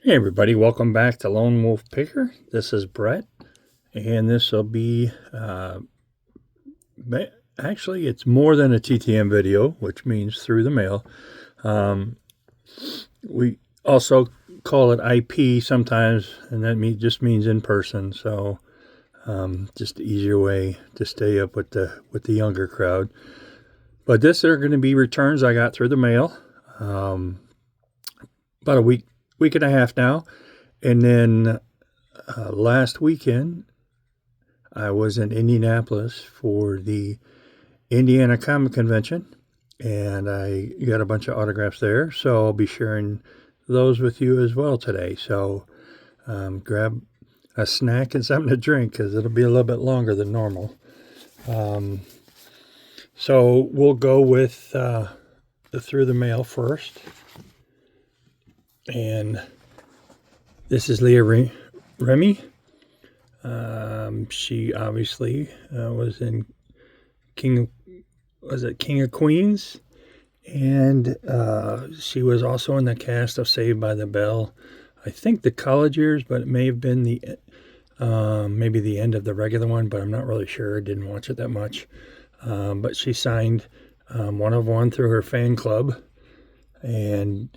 Hey everybody, welcome back to Lone Wolf Picker. This is Brett, and this will be, actually it's more than a TTM video, which means through the mail. We also call it IP sometimes, and that just means in person, so just an easier way to stay up with the younger crowd. But this are going to be returns I got through the mail about a week and a half now. And then last weekend, I was in Indianapolis for the Indiana Comic Convention, and I got a bunch of autographs there. So I'll be sharing those with you as well today. So grab a snack and something to drink because it'll be a little bit longer than normal. So we'll go with the through the mail first. And this is Leah Remy. She obviously was in King of Queens? And she was also in the cast of Saved by the Bell. I think the college years, but it may have been maybe the end of the regular one, but I'm not really sure. I didn't watch it that much. But she signed one of one through her fan club and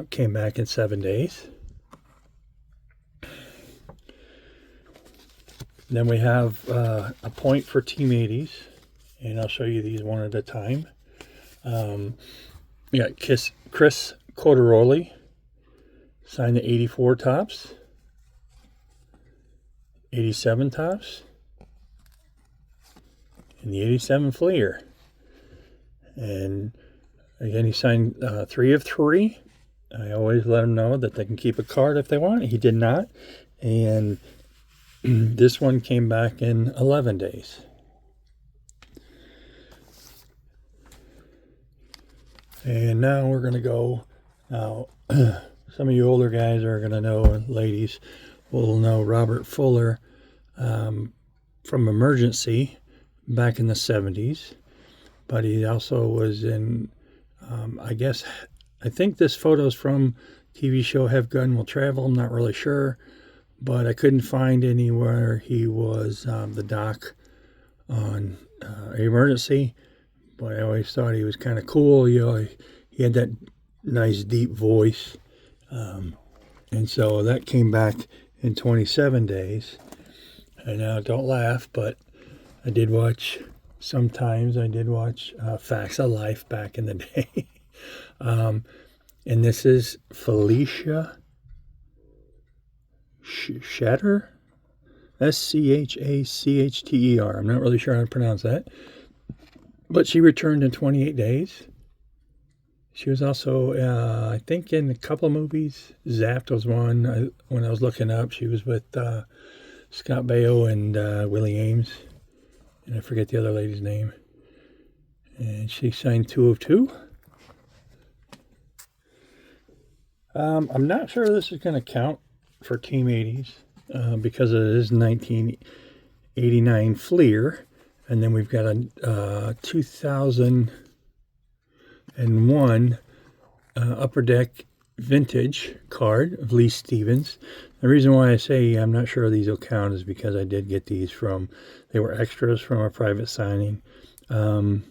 came back in 7 days. Then we have a point for Team 80s, and I'll show you these one at a time. We got Chris Coderoli, signed the 84 tops, 87 tops, and the 87 Fleer. And again, he signed 3 of 3. I always let them know that they can keep a card if they want. He did not. And this one came back in 11 days. And now we're going to go. Now, some of you older guys are going to know, ladies will know Robert Fuller from Emergency back in the 70s. But he also was in, I think this photo's from TV show Have Gun Will Travel. I'm not really sure, but I couldn't find anywhere he was the doc on Emergency. But I always thought he was kind of cool. You know, he had that nice deep voice, and so that came back in 27 days. And now don't laugh, but I did watch. Sometimes I did watch Facts of Life back in the day. And this is Felicia Shatter, Schacchter. I'm not really sure how to pronounce that, but she returned in 28 days. She was also, I think, in a couple of movies. Zapped was one. When I was looking up, she was with Scott Baio and Willie Ames, and I forget the other lady's name. And she signed 2 of 2. I'm not sure this is going to count for Team 80s because it is 1989 Fleer. And then we've got a 2001 Upper Deck Vintage card of Lee Stevens. The reason why I say I'm not sure these will count is because I did get these they were extras from a private signing. $3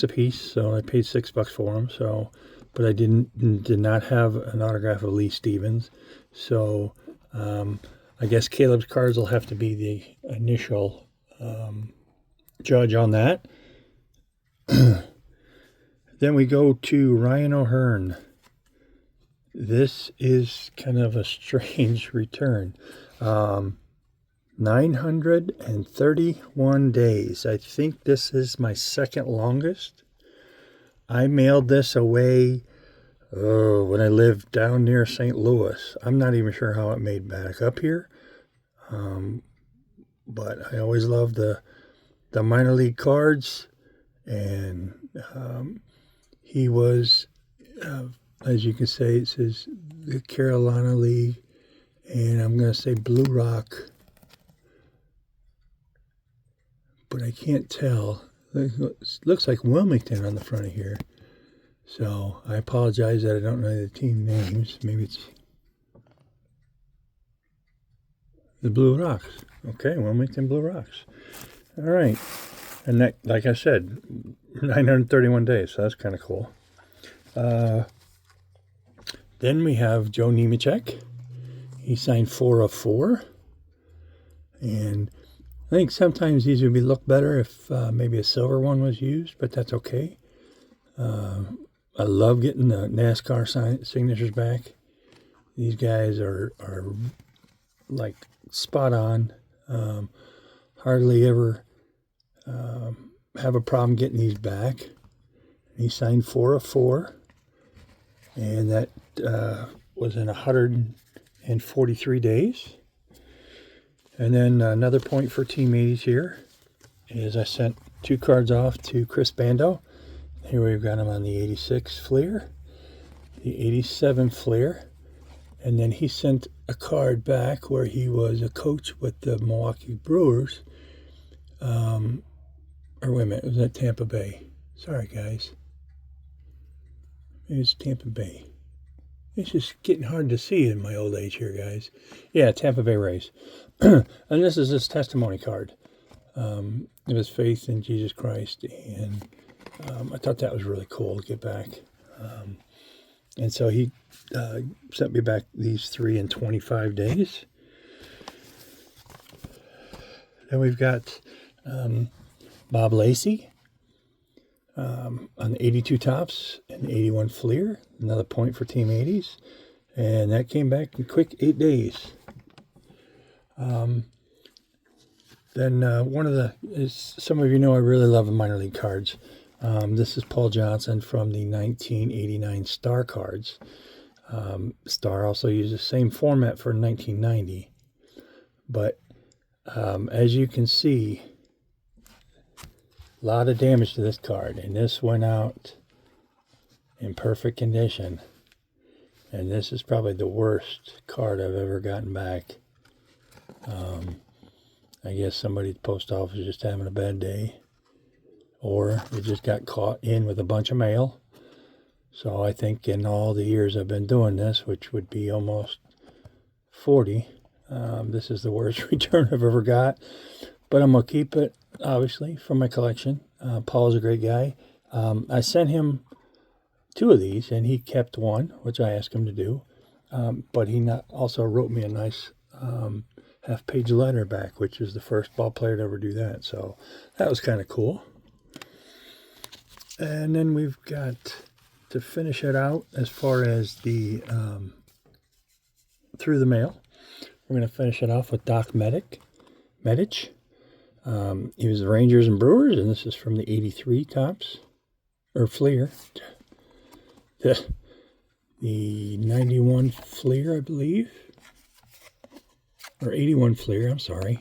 a piece, so I paid $6 for them. So. But I did not have an autograph of Lee Stevens. So I guess Caleb's cards will have to be the initial judge on that. Then we go to Ryan O'Hearn. This is kind of a strange return. 931 days. I think this is my second longest. I mailed this away when I lived down near St. Louis. I'm not even sure how it made back up here. But I always loved the minor league cards. And he was, as you can say, it says the Carolina League. And I'm going to say Blue Rock. But I can't tell. It looks like Wilmington on the front of here. So I apologize that I don't know the team names. Maybe it's The blue rocks. Okay, we'll make them blue rocks. All right. And that, like I said, 931 days, so that's kind of cool. Then we have Joe Nemechek. He signed 4 of 4. And I think sometimes these would look better if maybe a silver one was used, but that's okay. I love getting the NASCAR signatures back. These guys are like spot on. Hardly ever have a problem getting these back. He signed 4 of 4, and that was in 143 days. And then another point for Team 80s here is I sent 2 cards off to Chris Bando. Here we've got him on the 86 Fleer, the 87 Fleer, and then he sent a card back where he was a coach with the Milwaukee Brewers. Or wait a minute, it was at Tampa Bay. Sorry, guys. It's Tampa Bay. It's just getting hard to see in my old age here, guys. Yeah, Tampa Bay Rays. And this is his testimony card of his faith in Jesus Christ. And I thought that was really cool to get back. And so he sent me back these 3 in 25 days. Then we've got Bob Lacey on the 82 Tops and the 81 Fleer. Another point for Team 80s. And that came back in quick 8 days. Then one of the, as some of you know, I really love the minor league cards. This is Paul Johnson from the 1989 Star cards. Star also used the same format for 1990. But as you can see, a lot of damage to this card. And this went out in perfect condition. And this is probably the worst card I've ever gotten back. I guess somebody at the post office is just having a bad day. Or it just got caught in with a bunch of mail. So I think in all the years I've been doing this, which would be almost 40, this is the worst return I've ever got. But I'm going to keep it, obviously, from my collection. Paul's a great guy. I sent him 2 of these, and he kept 1, which I asked him to do. But he also wrote me a nice half-page letter back, which is the first ball player to ever do that. So that was kind of cool. And then we've got, to finish it out, as far as the through the mail, we're going to finish it off with Doc Medich. He was the Rangers and Brewers, and this is from the 83 Tops, or Fleer. The 91 Fleer, I believe. Or 81 Fleer, I'm sorry.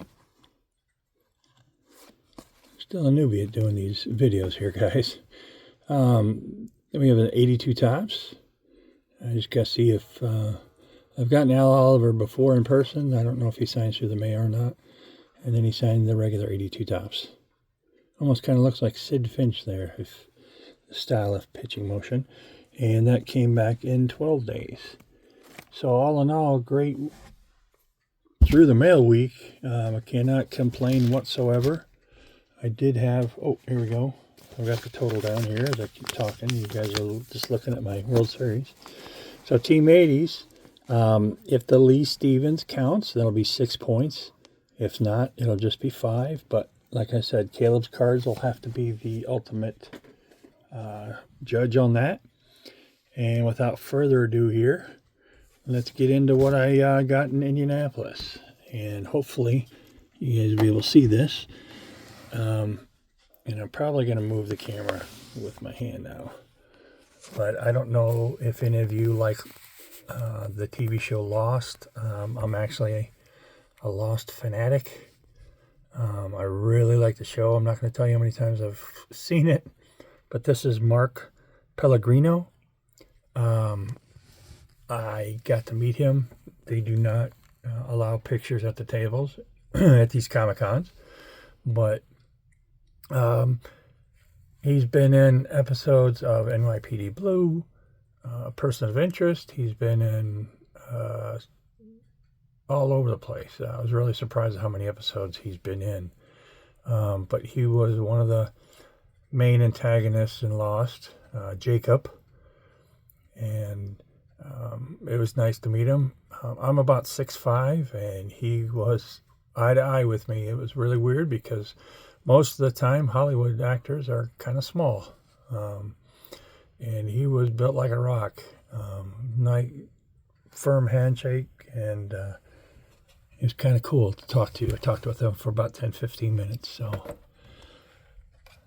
Still a newbie at doing these videos here, guys. Then we have the 82 Tops. I just got to see if I've gotten Al Oliver before in person. I don't know if he signs through the mail or not. And then he signed the regular 82 Tops. Almost kind of looks like Sid Finch there, if the style of pitching motion. And that came back in 12 days. So all in all, great through the mail week. I cannot complain whatsoever. I did have, oh, here we go. I've got the total down here as I keep talking. You guys are just looking at my World Series. So Team 80s, if the Lee Stevens counts, that'll be 6 points. If not, it'll just be 5. But like I said, Caleb's cards will have to be the ultimate judge on that. And without further ado here, let's get into what I got in Indianapolis. And hopefully you guys will be able to see this. And I'm probably going to move the camera with my hand now. But I don't know if any of you like the TV show Lost. I'm actually a Lost fanatic. I really like the show. I'm not going to tell you how many times I've seen it. But this is Mark Pellegrino. I got to meet him. They do not allow pictures at the tables at these Comic-Cons. But he's been in episodes of NYPD Blue, Person of Interest. He's been in all over the place. I was really surprised at how many episodes he's been in. But he was one of the main antagonists in Lost, Jacob. And it was nice to meet him. I'm about 6'5", and he was eye to eye with me. It was really weird because most of the time Hollywood actors are kind of small. And he was built like a rock. Nice, firm handshake, and he was kind of cool to talk to. I talked with him for about 10-15 minutes, so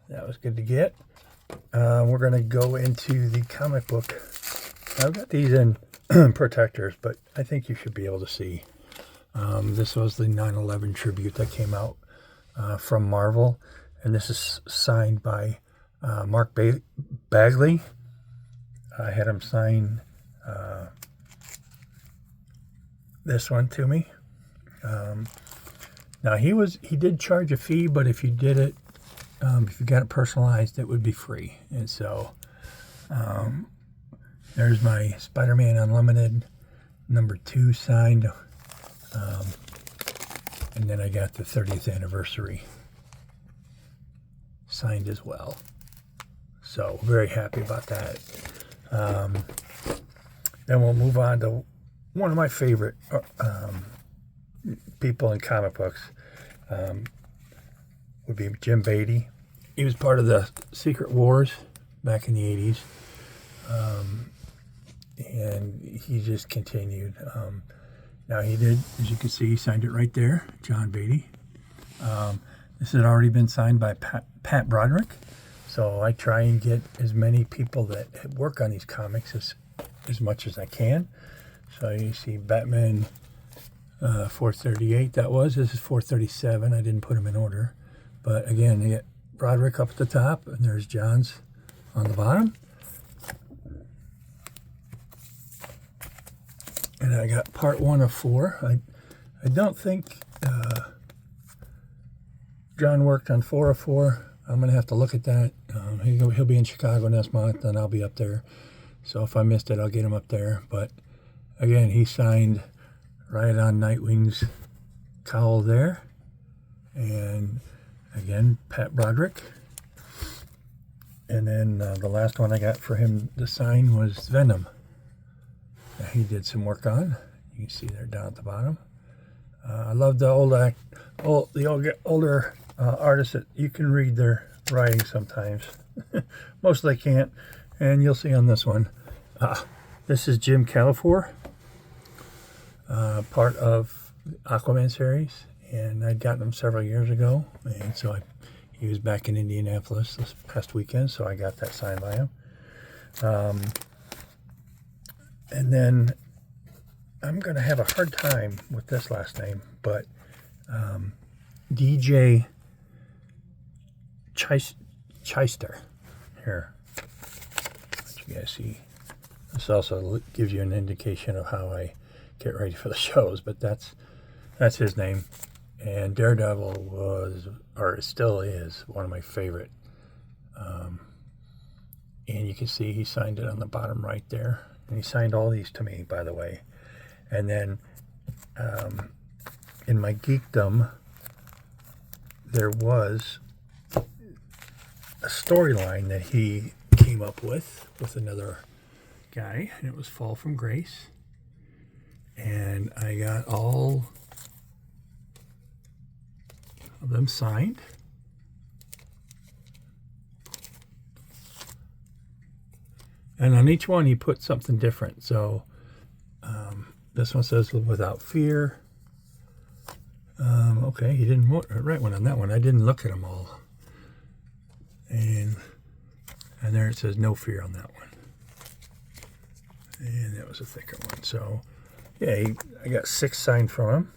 that was good to get. We're going to go into the comic book. I've got these in protectors, but I think you should be able to see. This was the 9/11 tribute that came out from Marvel, and this is signed by Mark Bagley. I had him sign this one to me. Now he did charge a fee, but if you did it, if you got it personalized, it would be free. And so there's my Spider-Man Unlimited #2 signed, and then I got the 30th anniversary signed as well. So very happy about that. Then we'll move on to one of my favorite people in comic books. Would be Jim Beatty. He was part of the Secret Wars back in the 80s. And he just continued. Now he did, as you can see, he signed it right there, John Beatty. This had already been signed by Pat Broderick. So I try and get as many people that work on these comics as much as I can. So you see Batman 438, this is 437. I didn't put them in order. But again, you get Broderick up at the top, and there's John's on the bottom. And I got part 1 of 4. I don't think John worked on 4 of 4. I'm going to have to look at that. He'll be in Chicago next month, and I'll be up there. So if I missed it, I'll get him up there. But again, he signed right on Nightwing's cowl there. And again, Pat Broderick. And then the last one I got for him to sign was Venom. That he did some work on. You can see there down at the bottom. I love the older artists that you can read their writing sometimes. Most they can't, and you'll see on this one. This is Jim Calafor, part of the Aquaman series, and I'd gotten him several years ago, and so he was back in Indianapolis this past weekend, so I got that signed by him. And then I'm going to have a hard time with this last name, but DJ Chister. Here, let you guys see. This also gives you an indication of how I get ready for the shows, but that's his name. And Daredevil was, or still is, one of my favorite. And you can see he signed it on the bottom right there. And he signed all these to me, by the way. And then in my geekdom, there was a storyline that he came up with another guy, and it was Fall from Grace. And I got all of them signed. And on each one, he put something different. So this one says without fear. Okay, he didn't write one on that one. I didn't look at them all. And there it says no fear on that one. And that was a thicker one. So yeah, I got 6 signed from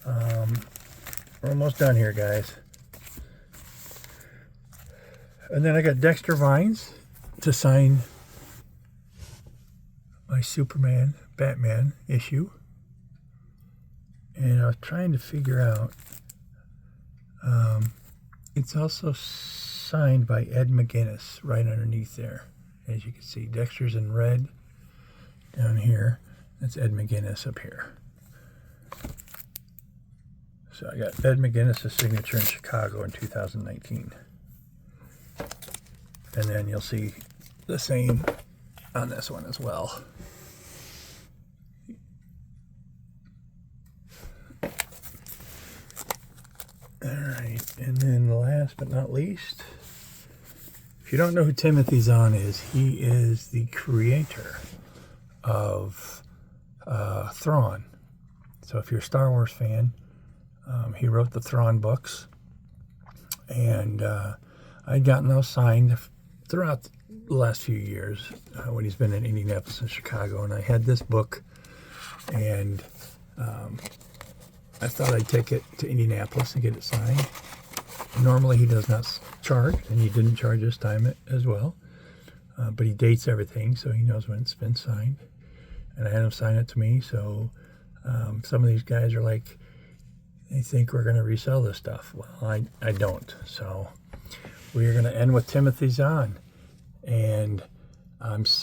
him. We're almost done here, guys. And then I got Dexter Vines to sign my Superman Batman issue. And I was trying to figure out, it's also signed by Ed McGuinness right underneath there. As you can see, Dexter's in red down here. That's Ed McGuinness up here. So I got Ed McGuinness' signature in Chicago in 2019. And then you'll see the same on this one as well. Alright, and then last but not least, if you don't know who Timothy Zahn is, he is the creator of Thrawn. So if you're a Star Wars fan, he wrote the Thrawn books, and I'd gotten those signed throughout the last few years when he's been in Indianapolis and Chicago, and I had this book, and I thought I'd take it to Indianapolis and get it signed. Normally he does not charge, and he didn't charge this time as well, but he dates everything, so he knows when it's been signed, and I had him sign it to me. So some of these guys are like, they think we're going to resell this stuff. Well, I don't. So we are going to end with Timothy Zahn, and I'm sorry.